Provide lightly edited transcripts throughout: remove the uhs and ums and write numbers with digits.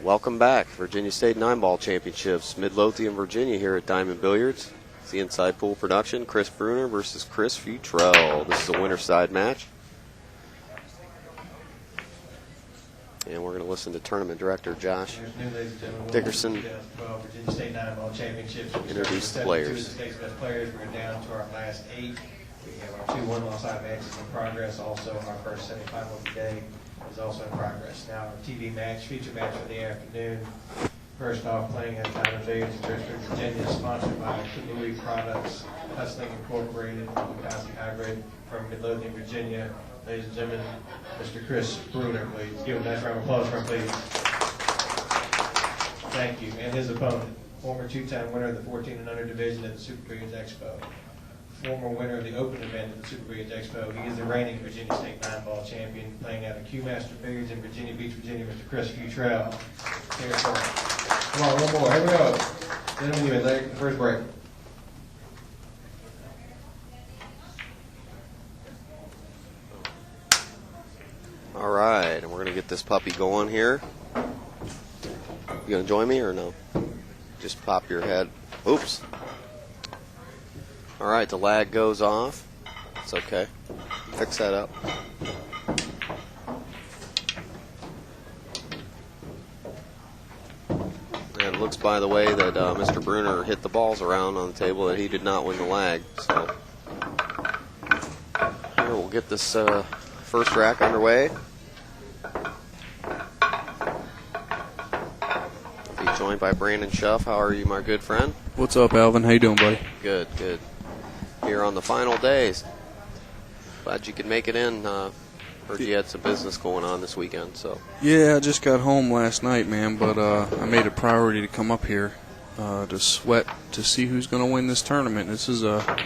Welcome back. Virginia State 9-ball championships. Midlothian, Virginia here at Diamond Billiards. It's the Inside Pool production. Chris Bruner versus Chris Futrell. This is a winner side match. And we're going to listen to tournament director Josh Dickerson Virginia State 9-ball championships. introduce the players. Two of the state's best players. We're down to our last 8. We have our 2 one-loss side matches in progress. Also, our first semifinal of the day is also in progress. Now, our TV match, feature match for the afternoon. First off, playing at Diamond Billiards in Richmond, Virginia, sponsored by Louis Products, Hustling Incorporated, Lucasi Hybrid from Midlothian, Virginia. Ladies and gentlemen, Mr. Chris Bruner, please. Give him a nice round of applause for him, please. Thank you. And his opponent, former 2-time winner of the 14 and under division at the Super Billiards Expo. Former winner of the Open event at the Super Billiards Expo. He is the reigning Virginia State 9-ball champion, playing out of Q Master Billiards in Virginia Beach, Virginia, Mr. Chris Futrell. Here for him. Come on, one more. Here we go. Gentlemen, you may take the first break. All right, and we're going to get this puppy going here. You going to join me or no? Just pop your head. Oops. All right, the lag goes off. It's okay. Fix that up. And it looks, by the way, that Mr. Bruner hit the balls around on the table, that he did not win the lag. So here we'll get this first rack underway. Be joined by Brandon Schuff. How are you, my good friend? What's up, Alvin? How you doing, buddy? Good, good. Here on the final days. Glad you could make it in. Heard you had some business going on this weekend, so. Yeah, I just got home last night, man, but I made a priority to come up here to sweat to see who's going to win this tournament. This is a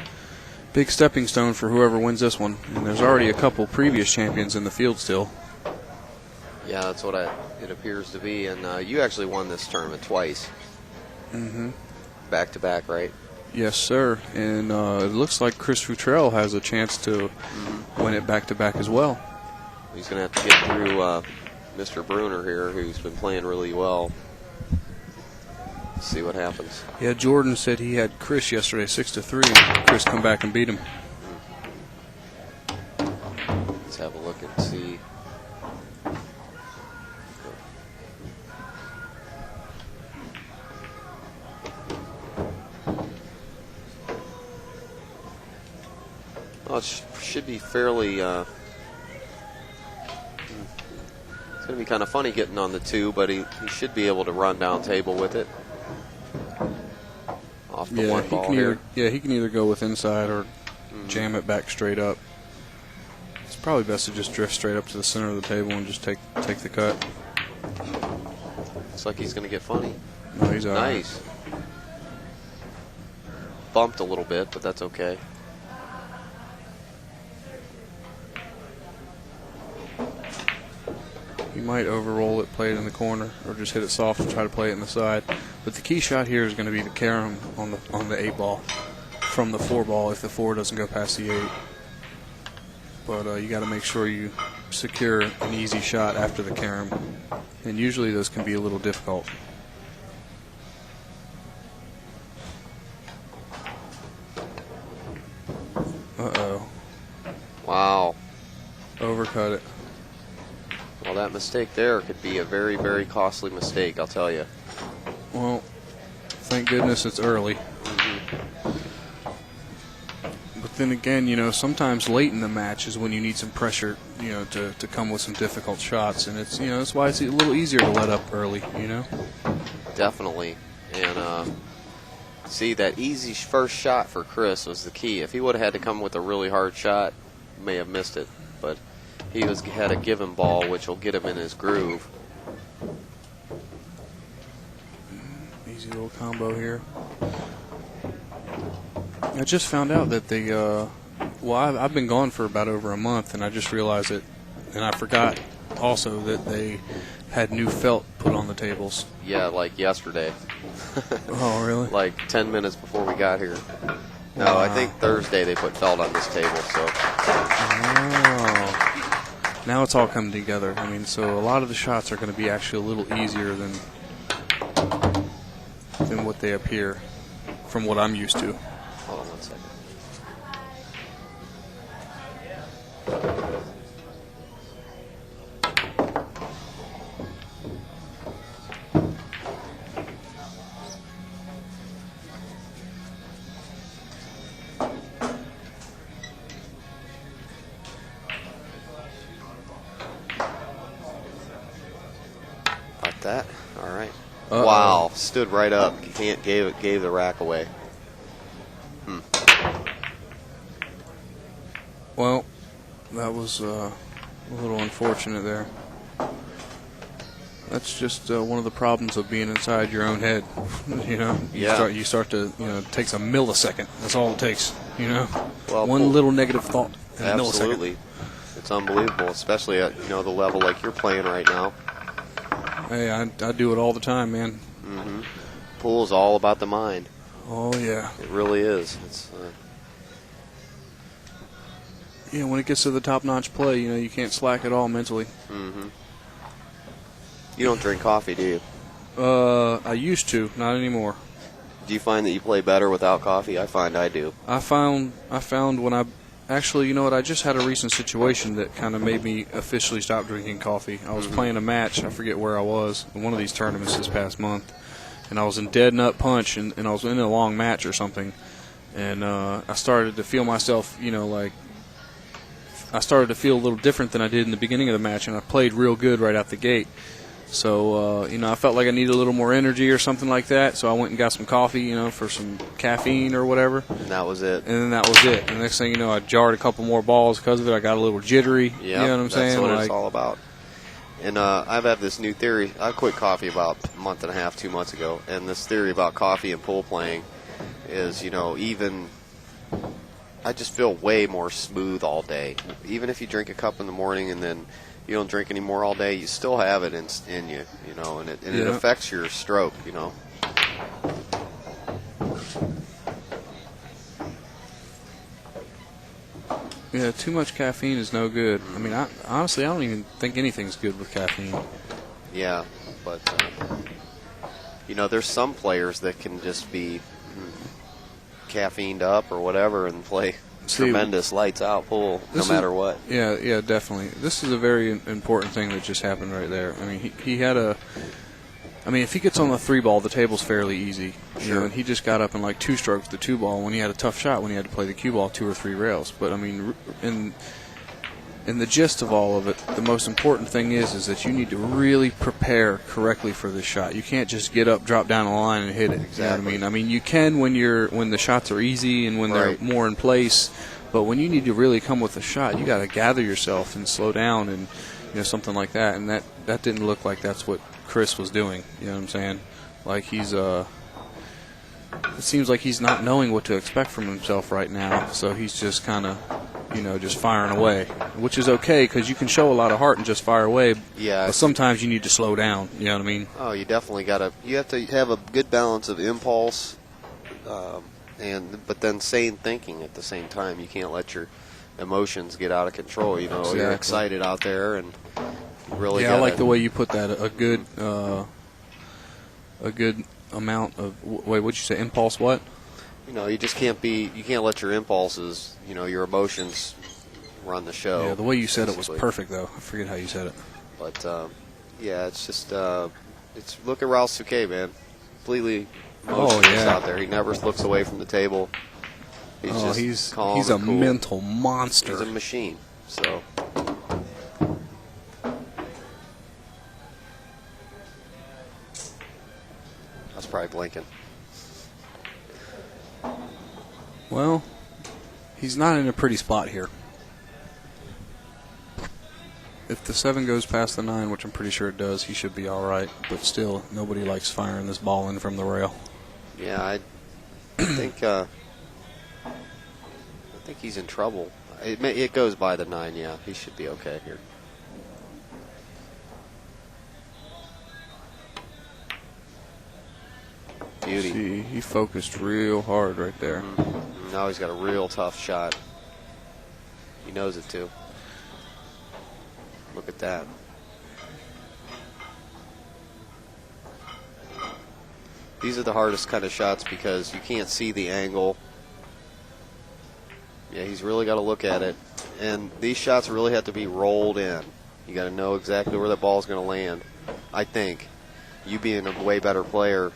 big stepping stone for whoever wins this one, and there's already a couple previous champions in the field still. Yeah, that's what it appears to be, and you actually won this tournament twice. Mm-hmm. Back-to-back, right? Yes, sir, and it looks like Chris Futrell has a chance to win it back-to-back as well. He's going to have to get through Mr. Bruner here, who's been playing really well. Let's see what happens. Yeah, Jordan said he had Chris yesterday 6-3, and Chris come back and beat him. Let's have a look and see. Well, it should be fairly. It's going to be kind of funny getting on the 2, but he should be able to run down table with it. Off the one ball here. Yeah, he can either go with inside or jam it back straight up. It's probably best to just drift straight up to the center of the table and just take the cut. Looks like he's going to get funny. No, he's all right. Nice. Bumped a little bit, but that's okay. He might overroll it, play it in the corner, or just hit it soft and try to play it in the side. But the key shot here is going to be to carom on the 8 ball from the 4 ball if the 4 doesn't go past the 8. But you got to make sure you secure an easy shot after the carom, and usually those can be a little difficult. Uh-oh. Wow. Overcut it. Well, that mistake there could be a very, very costly mistake, I'll tell you. Well, thank goodness it's early. But then again, you know, sometimes late in the match is when you need some pressure, you know, to come with some difficult shots. And it's, you know, that's why it's a little easier to let up early, you know? Definitely. And see, that easy first shot for Chris was the key. If he would have had to come with a really hard shot, he may have missed it. But he had a given ball, which will get him in his groove. Easy little combo here. I just found out that they, well, I've been gone for about over a month, and I just realized it, and I forgot also that they had new felt put on the tables. Yeah, like yesterday. Oh, really? Like 10 minutes before we got here. No, Wow. I think Thursday they put felt on this table, so. Oh. now it's all coming together. I mean, so a lot of the shots are going to be actually a little easier than what they appear from what I'm used to. Hold on 1 second. Like that. All right. Uh-oh. Wow, stood right up. Can't gave the rack away. Well, that was a little unfortunate there. That's just one of the problems of being inside your own head. You know, you start to, it takes a millisecond. That's all it takes. You know, Well, one little negative thought in a millisecond. Absolutely. It's unbelievable, especially at the level like you're playing right now. Hey, I do it all the time, man. Pool is all about the mind. Oh yeah. It really is. It's Yeah, when it gets to the top-notch play, you can't slack at all mentally. You don't drink coffee, do you? I used to, not anymore. Do you find that you play better without coffee? I find I do. I found when I actually, I just had a recent situation that kind of made me officially stop drinking coffee. I was playing a match, I forget where I was, in one of these tournaments this past month, and I was in dead nut punch, and I was in a long match or something, and I started to feel myself, I started to feel a little different than I did in the beginning of the match, and I played real good right out the gate. So, I felt like I needed a little more energy or something like that, so I went and got some coffee, for some caffeine or whatever. And that was it. And then that was it. And the next thing you know, I jarred a couple more balls because of it. I got a little jittery. Yeah, you know what I'm saying? That's what it's all about. And I've had this new theory. I quit coffee about a month and a half, 2 months ago. And this theory about coffee and pool playing is, even I just feel way more smooth all day. Even if you drink a cup in the morning and then you don't drink any more all day, you still have it in you, and it affects your stroke, Yeah, too much caffeine is no good. I mean, honestly, I don't even think anything's good with caffeine. Yeah, but, there's some players that can just be caffeined up or whatever and play tremendous lights out pool no matter what. Yeah, definitely. This is a very important thing that just happened right there. I mean, he had if he gets on the 3-ball, the table's fairly easy. Sure. And he just got up in like 2 strokes the 2-ball when he had a tough shot when he had to play the cue ball 2 or 3 rails. But I mean, in the gist of all of it, the most important thing is that you need to really prepare correctly for this shot. You can't just get up, drop down the line, and hit it. Exactly. You know what I mean? I mean, you can when the shots are easy and when they're more in place. But when you need to really come with a shot, you got to gather yourself and slow down and something like that. And that didn't look like that's what Chris was doing. You know what I'm saying? Like he's it seems like he's not knowing what to expect from himself right now. So he's just kind of just firing away, which is okay because you can show a lot of heart and just fire away. Yeah. But sometimes you need to slow down. You know what I mean? Oh, you definitely you have to have a good balance of impulse, but then sane thinking at the same time. You can't let your emotions get out of control. Exactly. You're excited out there and you really. Yeah, I like the way you put that. A good amount of wait. What'd you say? Impulse? What? You just can't you can't let your impulses, your emotions run the show. Yeah, the way you said it was perfect, though. I forget how you said it. But, it's just, look at Raul Souquet, man. Completely emotionless out there. He never looks away from the table. He's calm he's and a cool. mental monster. He's a machine, so. That's probably blinking. Well, he's not in a pretty spot here. If the 7 goes past the 9, which I'm pretty sure it does, he should be all right. But still, nobody likes firing this ball in from the rail. Yeah, I think he's in trouble. It goes by the 9. Yeah, he should be okay here. Beauty. See, he focused real hard right there. Now he's got a real tough shot. He knows it too. Look at that. These are the hardest kind of shots because you can't see the angle. Yeah, he's really got to look at it. And these shots really have to be rolled in. You got to know exactly where the ball is going to land. I think. You being a way better player,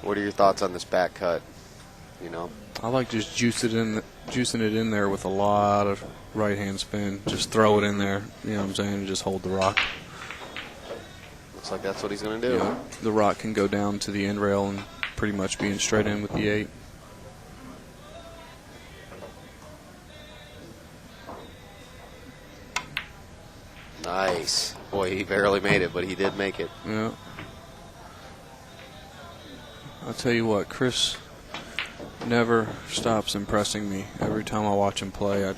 what are your thoughts on this back cut? You know, I like just juicing it in there with a lot of right hand spin. Just throw it in there. You know what I'm saying? And just hold the rock. looks like that's what he's going to do. You know, the rock can go down to the end rail and pretty much being straight in with the 8. Nice. Boy, he barely made it, but he did make it. Yeah. I'll tell you what, Chris never stops impressing me. Every time I watch him play,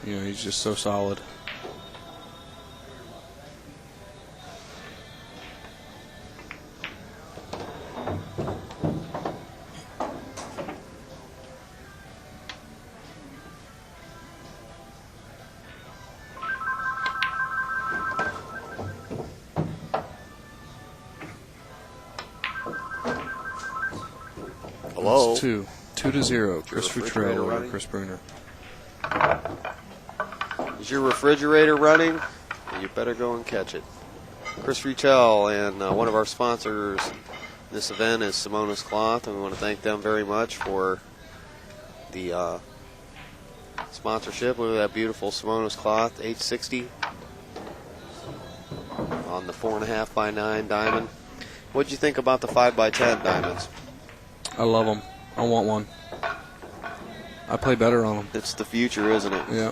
he's just so solid. Hello. It's 2-0. Chris refrigerator Futrell over running? Chris Bruner. Is your refrigerator running? You better go and catch it. Chris Futrell, and one of our sponsors this event is Simona's Cloth, and we want to thank them very much for the sponsorship. Look at that beautiful Simona's Cloth, 860 on the 4.5 by 9 diamond. What'd you think about the 5 by 10 diamonds? I love them. I want one. I play better on them. It's the future, isn't it? Yeah.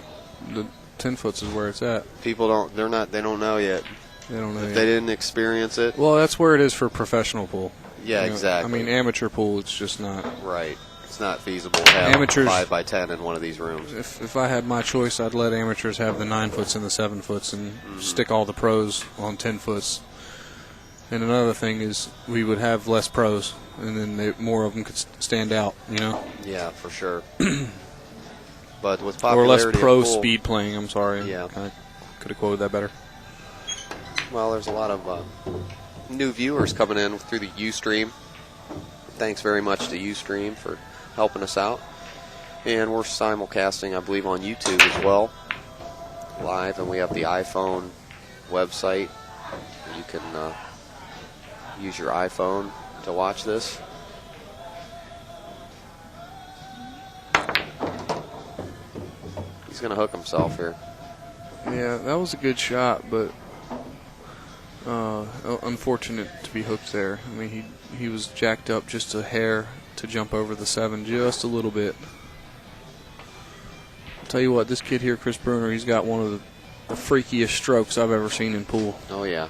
The 10-foots is where it's at. People they don't know yet. They don't know If yet. they didn't experience it. Well, that's where it is for professional pool. Yeah, You know, exactly. I mean, amateur pool, it's just not. Right. It's not feasible to have Amateurs- 5 by 10 in one of these rooms. If I had my choice, I'd let amateurs have the 9-foots and the 7-foots and stick all the pros on 10-foots. And another thing is we would have less pros, and then more of them could stand out, you know? Yeah, for sure. But with Or less popularity pro of pool, speed playing, I'm sorry. Yeah. I could have quoted that better. Well, there's a lot of new viewers coming in through the Ustream. Thanks very much to Ustream for helping us out. And we're simulcasting, I believe, on YouTube as well, live. And we have the iPhone website. You can use your iPhone to watch this. He's going to hook himself here. Yeah, that was a good shot, but unfortunate to be hooked there. I mean, he was jacked up just a hair to jump over the 7, just a little bit. I'll tell you what, this kid here, Chris Bruner, he's got one of the freakiest strokes I've ever seen in pool. Oh, yeah.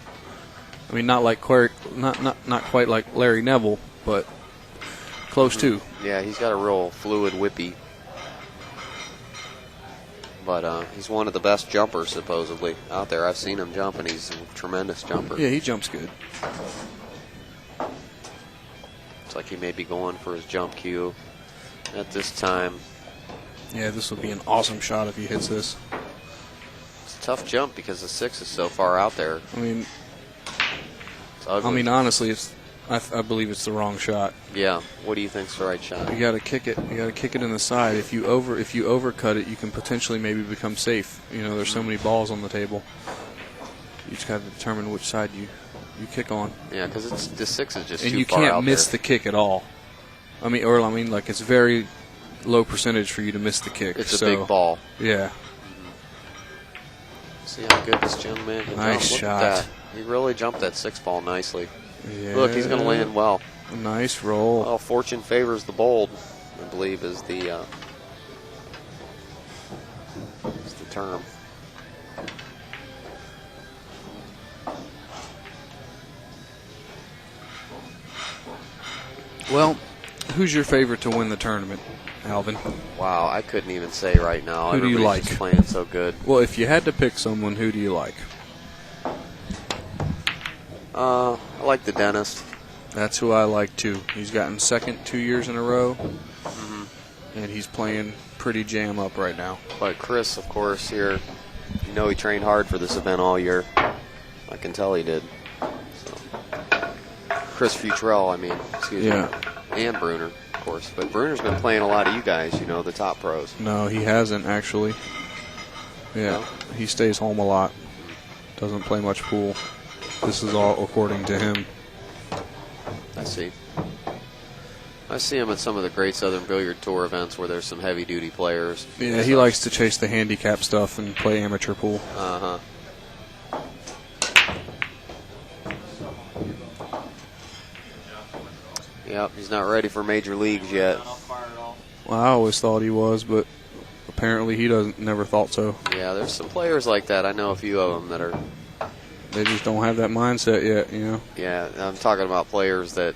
I mean, not quite like Larry Neville, but close to. Yeah, he's got a real fluid whippy. But he's one of the best jumpers, supposedly, out there. I've seen him jump, and he's a tremendous jumper. Yeah, he jumps good. Looks like he may be going for his jump cue at this time. Yeah, this will be an awesome shot if he hits this. It's a tough jump because the 6 is so far out there. I mean, It's ugly. honestly, I believe it's the wrong shot. Yeah. What do you think's the right shot? You got to kick it. You got to kick it in the side. If you overcut it, you can potentially maybe become safe. You know, there's so many balls on the table. You just got to determine which side you kick on. Yeah, because the 6 is just And too you far out can't miss there. the kick at all. I mean, like it's very low percentage for you to miss the kick. It's a so, big ball. Yeah. See how good this young man can Nice jump. Look shot. at that. He really jumped that 6 ball nicely. Yeah. Look, he's going to land well. Nice roll. Well, fortune favors the bold, I believe, is the term. Well, who's your favorite to win the tournament, Alvin? Wow, I couldn't even say right now. Who do you Everybody's like? just playing so good. Well, if you had to pick someone, who do you like? I like the dentist. That's who I like too. He's gotten second 2 years in a row, and he's playing pretty jam up right now. But Chris, of course, here, know he trained hard for this event all year. I can tell he did. So. Chris Futrell, excuse me. And Bruner, of course. But Bruner's been playing a lot of you guys, the top pros. No, he hasn't, actually. Yeah, No? he stays home a lot. Doesn't play much pool. This is all according to him. I see. I see him at some of the Great Southern Billiard Tour events where there's some heavy-duty players. Yeah, he likes to chase the handicap stuff and play amateur pool. Uh-huh. Yep, he's not ready for major leagues yet. Well, I always thought he was, but apparently he never thought so. Yeah, there's some players like that. I know a few of them that are... They just don't have that mindset yet, Yeah, I'm talking about players that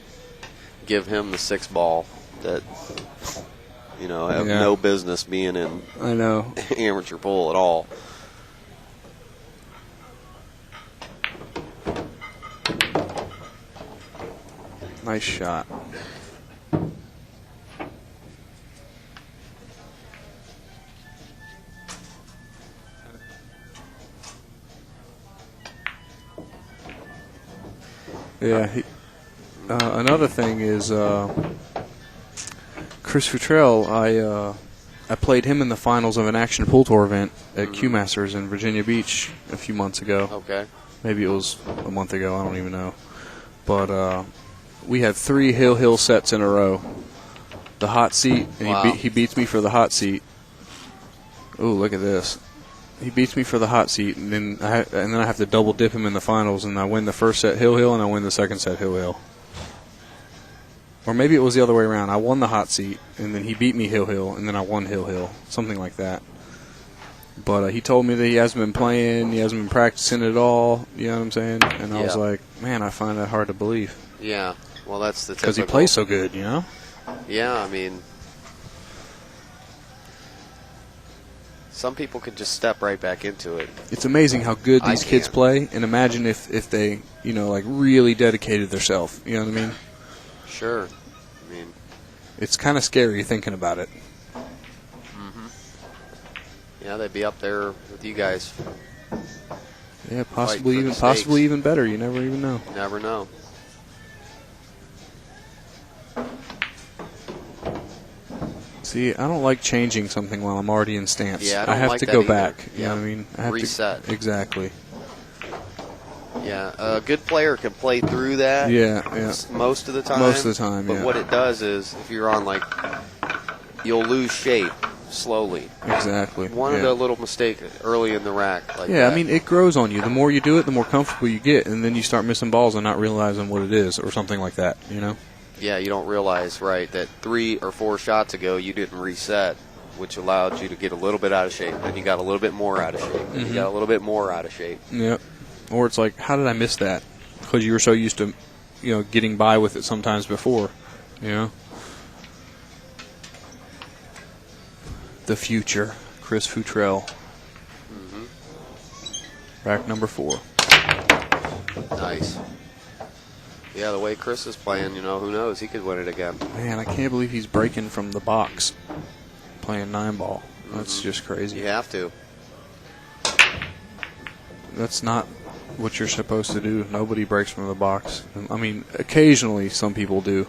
give him the 6 ball that, have no business being in I know. amateur pool at all. Nice shot. Yeah. Another thing is Chris Futrell. I played him in the finals of an Action Pool Tour event at Q Masters in Virginia Beach a few months ago. Okay. Maybe it was a month ago. I don't even know. But we had 3 hill sets in a row. The hot seat, and Wow. he beats me for the hot seat. Ooh, look at this. He beats me for the hot seat, and then I have to double dip him in the finals, and I win the first set hill, and I win the second set hill. Or maybe it was the other way around. I won the hot seat, and then he beat me hill, and then I won hill, something like that. But he told me that he hasn't been playing, he hasn't been practicing at all. You know what I'm saying? And I was like, man, I find that hard to believe. Yeah, well, that's the Because he typical- plays so good, Yeah, some people can just step right back into it. It's amazing how good I these kids can't. play, and imagine if they, really dedicated themselves. You know what I mean? Sure. It's kind of scary thinking about it. Yeah, they'd be up there with you guys. Yeah, for possibly the even stakes. better. You never even know. You never know. See, I don't like changing something while I'm already in stance. Yeah, I don't have like to that go either. back. You Yeah. know what I mean? I have Reset. To, exactly. Yeah, a good player can play through that. Yeah. Most of the time. Most of the time, But yeah. what it does is, if you're on you'll lose shape slowly. Exactly. One of the little mistakes early in the rack. Yeah, that. it grows on you. The more you do it, the more comfortable you get, and then you start missing balls and not realizing what it is, or something like that. Yeah, you don't realize, right, that 3 or 4 shots ago you didn't reset, which allowed you to get a little bit out of shape. Then you got a little bit more out of shape. Then you got a little bit more out of shape. Yep. Or it's like, how did I miss that? Because you were so used to, getting by with it sometimes before. The future, Chris Futrell. Rack number 4. Nice. Yeah, the way Chris is playing, who knows? He could win it again. Man, I can't believe he's breaking from the box, playing 9-ball. That's just crazy. You have to. That's not what you're supposed to do. Nobody breaks from the box. Occasionally some people do.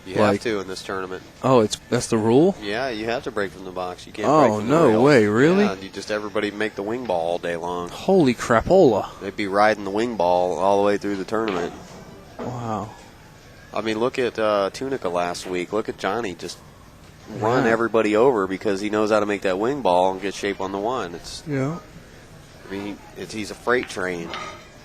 You have to in this tournament. Oh, that's the rule? Yeah, you have to break from the box. You can't break Oh, from the no rails. way, really? Yeah, everybody make the wing ball all day long. Holy crapola. They'd be riding the wing ball all the way through the tournament. Wow. Look at Tunica last week. Look at Johnny just run everybody over because he knows how to make that wing ball and get shape on the one. Yeah. He's a freight train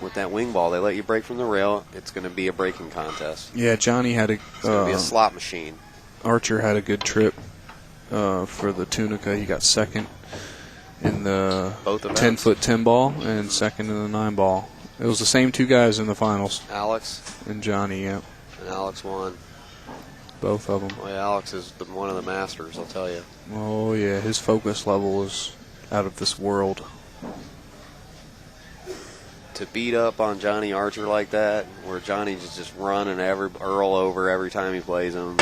with that wing ball. They let you break from the rail. It's going to be a breaking contest. Yeah, Johnny had It's going to be a slot machine. Archer had a good trip for the Tunica. He got second in the Both events. 10-foot 10-ball and second in the 9-ball. It was the same 2 guys in the finals. Alex And Johnny, yeah. and Alex won. Both of them. Boy, Alex is one of the masters, I'll tell you. Oh, yeah. His focus level is out of this world. To beat up on Johnny Archer like that, where Johnny's just running Earl over every time he plays him,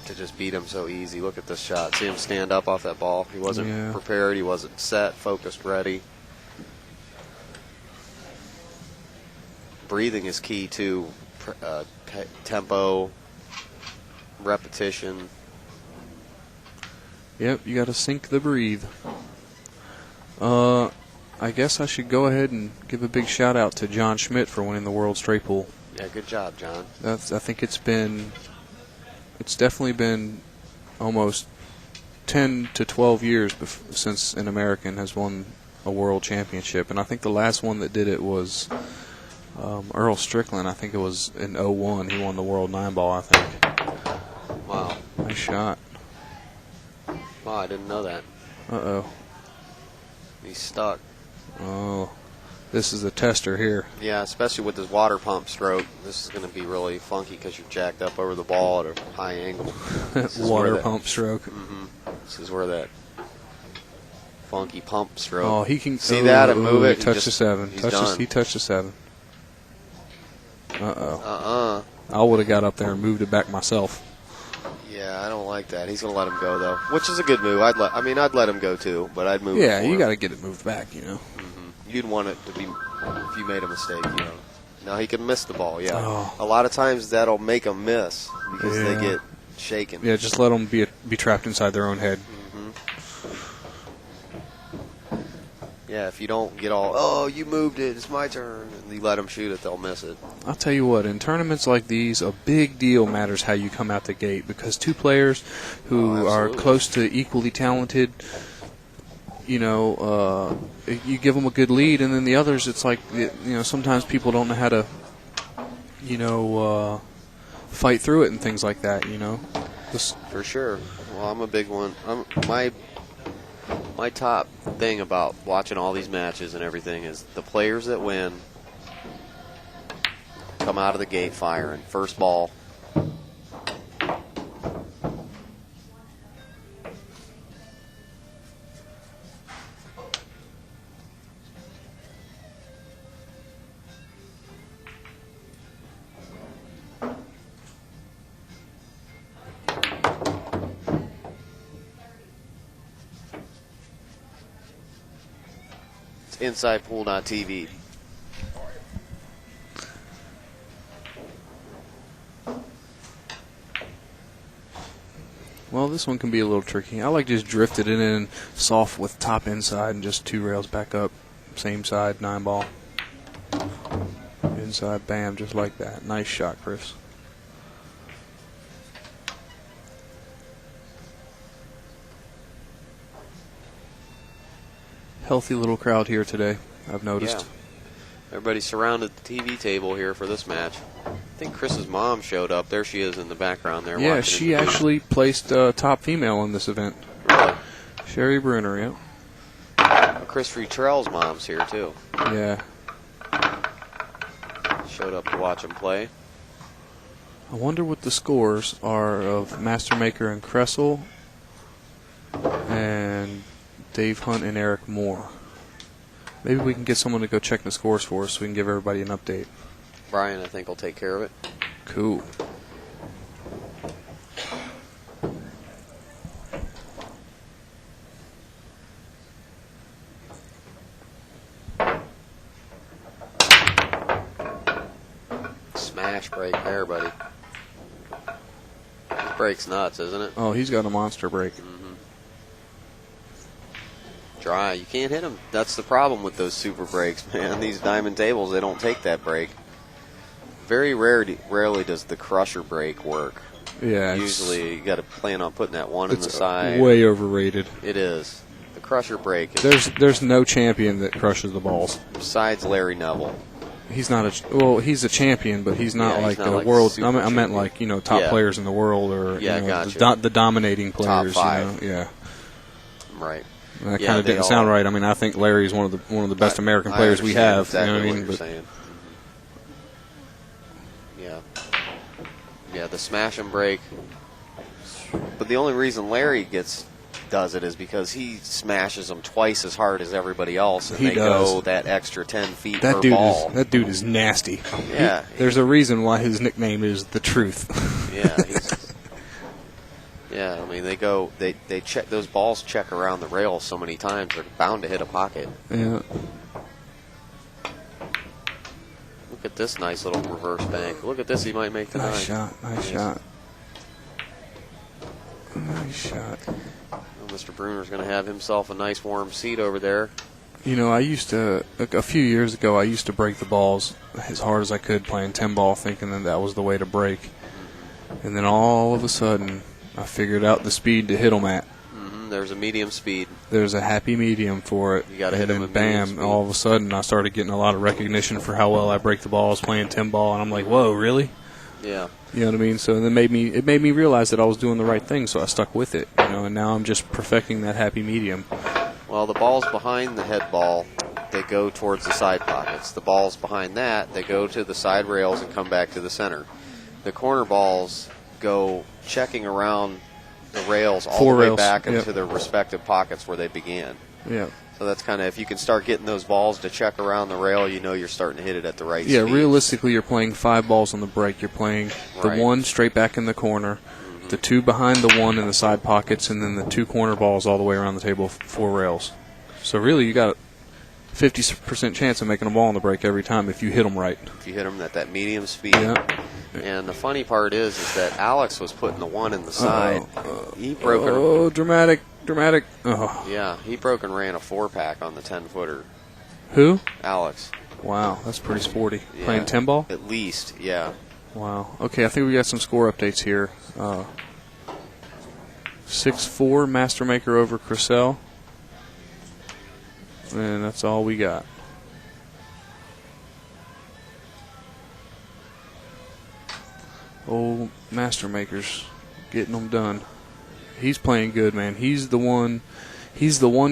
to just beat him so easy. Look at this shot. See him stand up off that ball. He wasn't prepared. He wasn't set, focused, ready. Breathing is key too. Tempo, repetition. Yep, you got to sink the breathe. I guess I should go ahead and give a big shout out to John Schmidt for winning the World Straight Pool. Yeah, good job, John. I think it's definitely been almost 10 to 12 years since an American has won a world championship, and I think the last one that did it was Earl Strickland. I think it was in 01. He won the world 9-ball, I think. Wow. Nice shot. Wow, I didn't know that. Uh-oh. He's stuck. Oh, this is a tester here. Yeah, especially with this water pump stroke. This is going to be really funky because you're jacked up over the ball at a high angle. Water pump stroke. Mm-hmm. This is where that funky pump stroke. Oh, he can see that and move it. He touched the 7. He's done. He touched the 7. Uh-oh. I would have got up there and moved it back myself. Yeah, I don't like that. He's going to let him go, though, which is a good move. I'd let him go, too, but I'd move it. Yeah, you got to get it moved back, you know. Mm-hmm. You'd want it to be, if you made a mistake, you know. Now he can miss the ball, yeah. Oh. A lot of times that'll make them miss because they get shaken. Yeah, just let them be trapped inside their own head. Yeah, if you don't get all, you moved it, it's my turn, and you let them shoot it, they'll miss it. I'll tell you what, in tournaments like these, a big deal matters how you come out the gate, because two players who are close to equally talented, you know, you give them a good lead, and then the others, it's like, you know, sometimes people don't know how to, you know, fight through it and things like that, you know. For sure. Well, I'm a big one. My top thing about watching all these matches and everything is the players that win come out of the gate firing. First ball. InsidePool.tv. Well, this one can be a little tricky. I like just drifted it in soft with top inside and just 2 rails back up. Same side, 9-ball. Inside, bam, just like that. Nice shot, Chris. Healthy little crowd here today, I've noticed. Yeah. Everybody surrounded the TV table here for this match. I think Chris's mom showed up. There she is in the background there. Yeah, she actually placed top female in this event. Really? Sherry Bruner, yeah. Chris Futrell's mom's here, too. Yeah. Showed up to watch him play. I wonder what the scores are of Mastermaker and Kressel and Dave Hunt and Eric Moore. Maybe we can get someone to go check the scores for us so we can give everybody an update. Brian, I think, will take care of it. Cool. Smash break there, buddy. This break's nuts, isn't it? Oh, he's got a monster break. Dry. You can't hit them. That's the problem with those super breaks, man. These diamond tables, they don't take that break. Very rarely does the crusher break work. Yeah. Usually you got to plan on putting that one in the side. Way overrated. It is. The crusher break. There's no champion that crushes the balls. Besides Larry Neville. He's not he's a champion, but he's not like the like world. I meant like, you know, top players in the world, or the dominating players. Top 5. You know? Yeah. Right. That kind of didn't sound right. I mean, I think Larry's one of the best American players we have. Exactly, you know what I mean? You're saying. Yeah. Yeah, the smash and break. But the only reason Larry does it is because he smashes them twice as hard as everybody else, and they go that extra 10 feet per ball. That dude is nasty. Yeah. There's a reason why his nickname is The Truth. Yeah. Yeah, I mean they check those balls check around the rail so many times they're bound to hit a pocket. Yeah. Look at this nice little reverse bank. Look at this, he might make the Nice nine. shot. Nice shot. Nice shot. Well, Mr. Bruner's going to have himself a nice warm seat over there. You know, I used to, a few years ago, I used to break the balls as hard as I could playing 10 ball, thinking that was the way to break. And then all of a sudden, I figured out the speed to hit them at. There's a medium speed. There's a happy medium for it. You got to hit them and at then medium bam, speed. all of a sudden, I started getting a lot of recognition for how well I break the balls playing 10 ball, and I'm like, whoa, really? Yeah. You know what I mean? So then it made me realize that I was doing the right thing, so I stuck with it. You know, and now I'm just perfecting that happy medium. Well, the balls behind the head ball, they go towards the side pockets. The balls behind that, they go to the side rails and come back to the center. The corner balls go checking around the rails all Four the way rails, back yep. into their respective pockets where they began. Yeah. So that's kind of, if you can start getting those balls to check around the rail, you know you're starting to hit it at the right Yeah, speed. realistically, you're playing 5 balls on the break. You're playing the Right. 1 straight back in the corner, the 2 behind the 1 in the side pockets, and then the 2 corner balls all the way around the table, 4 rails. So really, you got a 50% chance of making a ball on the break every time if you hit them right. If you hit them at that medium speed. Yeah. And the funny part is that Alex was putting the 1 in the side. He broke Oh, dramatic. Oh. Yeah, he broke and ran a 4-pack on the 10-footer. Who? Alex. Wow, that's pretty sporty. Yeah. Playing 10 ball? At least, yeah. Wow. Okay, I think we got some score updates here. 6-4 Mastermaker over Crissell. And that's all we got. Old Mastermaker's getting them done. He's playing good, man. He's the one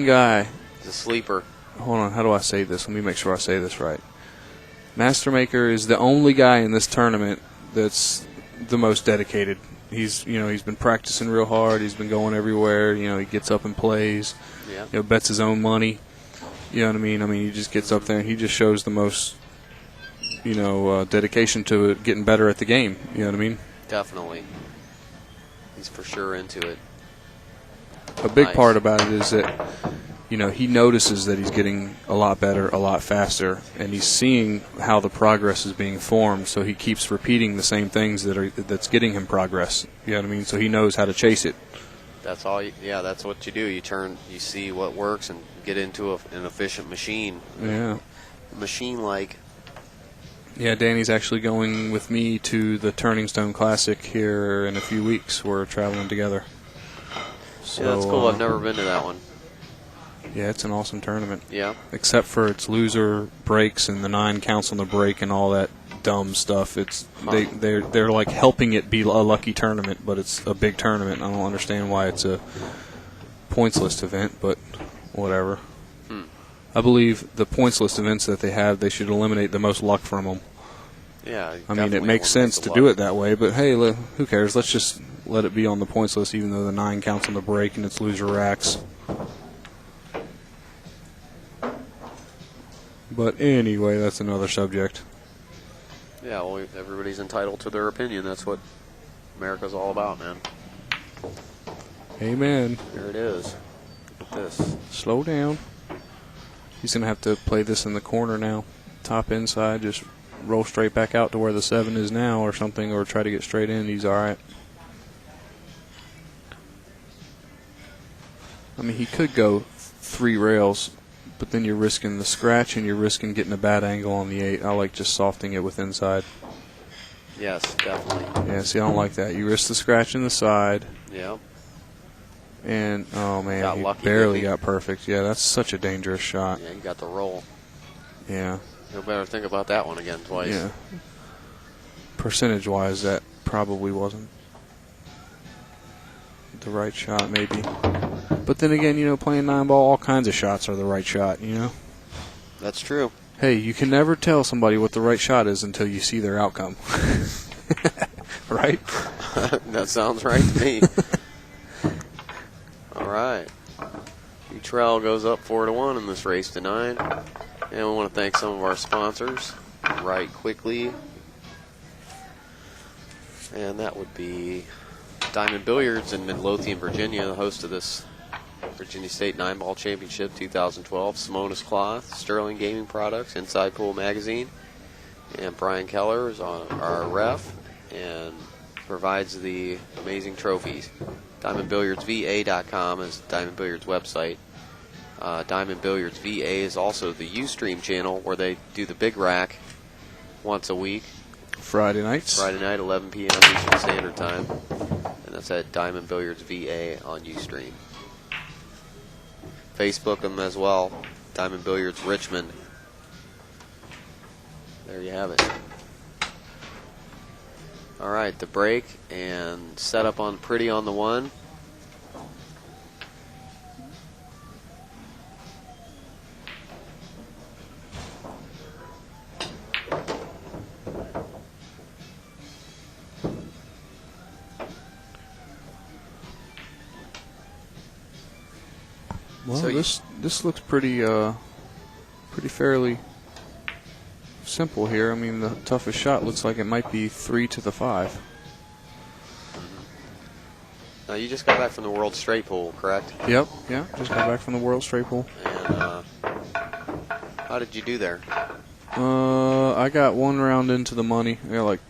guy. He's a sleeper. Hold on, how do I say this? Let me make sure I say this right. Mastermaker is the only guy in this tournament that's the most dedicated. He's been practicing real hard. He's been going everywhere. He gets up and plays. Yeah. Bets his own money. You know what I mean? He just gets up there and he just shows the most, dedication to it, getting better at the game. You know what I mean? Definitely. He's for sure into it. A big Nice. part about it is that, he notices that he's getting a lot better, a lot faster, and he's seeing how the progress is being formed, so he keeps repeating the same things that's getting him progress. You know what I mean? So he knows how to chase it. That's all. That's what you do. You see what works and get into an efficient machine. Yeah. Machine-like. Yeah, Danny's actually going with me to the Turning Stone Classic here in a few weeks. We're traveling together. So, Yeah, that's cool. I've never been to that one. Yeah, it's an awesome tournament. Yeah. Except for its loser breaks and the 9 counts on the break and all that dumb stuff. They're like helping it be a lucky tournament, but it's a big tournament. I don't understand why it's a points list event, but whatever. I believe the points list events that they have, they should eliminate the most luck from them. Yeah. I mean, it makes sense to do it that way, but hey, who cares? Let's just let it be on the points list, even though the 9 counts on the break and it's loser racks. But anyway, that's another subject. Yeah, well, everybody's entitled to their opinion. That's what America's all about, man. Amen. There it is. Look at this. Slow down. He's going to have to play this in the corner now. Top inside, just roll straight back out to where the 7 is now or something, or try to get straight in. He's all right. I mean, he could go 3 rails, but then you're risking the scratch and you're risking getting a bad angle on the 8. I like just softening it with inside. Yes, definitely. Yeah, see, I don't like that. You risk the scratch in the side. Yeah. And, oh, man, Got he lucky, barely didn't he? got perfect. Yeah, that's such a dangerous shot. Yeah, you got the roll. Yeah. You'll better think about that one again twice. Yeah. Percentage-wise, that probably wasn't the right shot, maybe. But then again, playing 9 ball, all kinds of shots are the right shot, That's true. Hey, you can never tell somebody what the right shot is until you see their outcome. Right? That sounds right to me. All right. Futrell goes up 4-1 in this race tonight. And we want to thank some of our sponsors. Right Quickly. And that would be Diamond Billiards in Midlothian, Virginia, the host of this Virginia State 9-Ball Championship 2012. Simonis Cloth, Sterling Gaming Products, Inside Pool Magazine, and Brian Keller is our ref and provides the amazing trophies. DiamondBilliardsVA.com is Diamond Billiards website. Diamond Billiards VA is also the Ustream channel where they do the big rack once a week. Friday nights. Friday night, 11 p.m. Eastern Standard Time. And that's at Diamond Billiards VA on Ustream. Facebook them as well. Diamond Billiards Richmond. There you have it. All right, the break and set up on pretty on the one. Well, So this looks pretty fairly simple here. I mean, the toughest shot looks like it might be 3 to the 5. Now, you just got back from the World Straight Pool, correct? Yep, yeah, just got back from the World Straight Pool. And how did you do there? I got one round into the money. I got like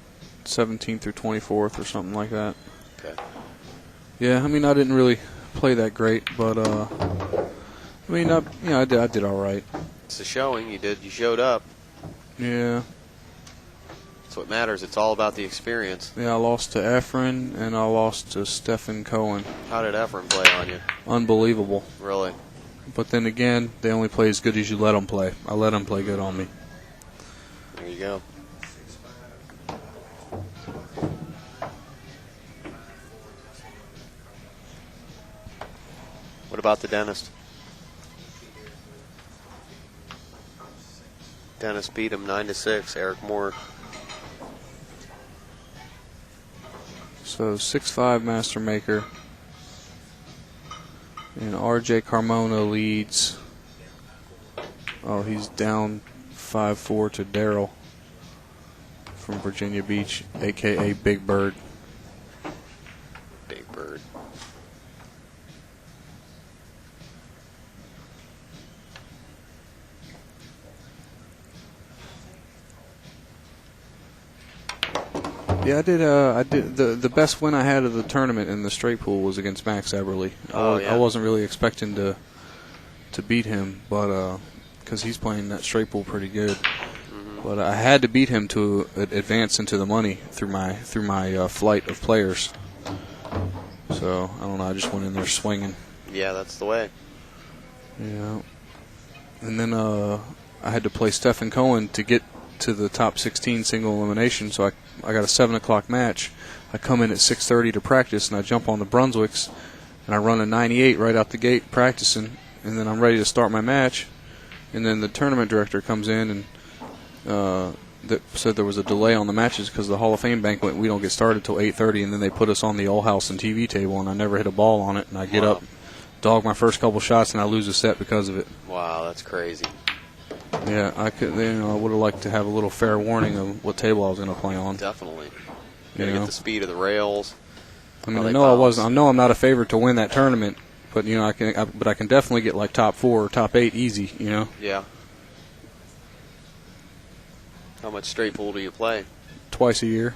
17th or 24th or something like that. Okay. Yeah, I mean, I didn't really play that great, but I mean, I did all right. It's a showing. You showed up. Yeah. That's what matters. It's all about the experience. Yeah, I lost to Efren and I lost to Stephen Cohen. How did Efren play on you? Unbelievable. Really? But then again, they only play as good as you let them play. I let them play good on me. There you go. What about the dentist? Dennis beat him 9-6. Eric Moore. So 6'5" Master Maker. And RJ Carmona leads. Oh, he's down 5-4 to Daryl from Virginia Beach, a.k.a. Big Bird. Big Bird. Yeah, I did. The best win I had of the tournament in the straight pool was against Max Eberly. Oh, yeah. I wasn't really expecting to beat him, but because he's playing that straight pool pretty good. Mm-hmm. But I had to beat him to advance into the money through my flight of players. So I don't know. I just went in there swinging. Yeah, that's the way. Yeah. And then I had to play Stephen Cohen to get to the top 16 single elimination, so I got a 7 o'clock match. I come in at 6:30 to practice, and I jump on the Brunswicks, and I run a 98 right out the gate practicing, and then I'm ready to start my match. And then the tournament director comes in and said there was a delay on the matches because the Hall of Fame banquet, we don't get started till 8:30, and then they put us on the All House and TV table, and I never hit a ball on it, and I get up, dog my first couple shots, and I lose a set because of it. Wow, that's crazy. Yeah, I would have liked to have a little fair warning of what table I was going to play on. Definitely. You Gotta know? get the speed of the rails. I mean, how I they know bounce. I know I'm not a favorite to win that tournament, but I can definitely get like top 4 or top 8 easy. Yeah. How much straight pool do you play? Twice a year.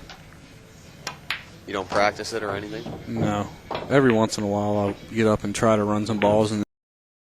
You don't practice it or anything? No, every once in a while I'll get up and try to run some balls and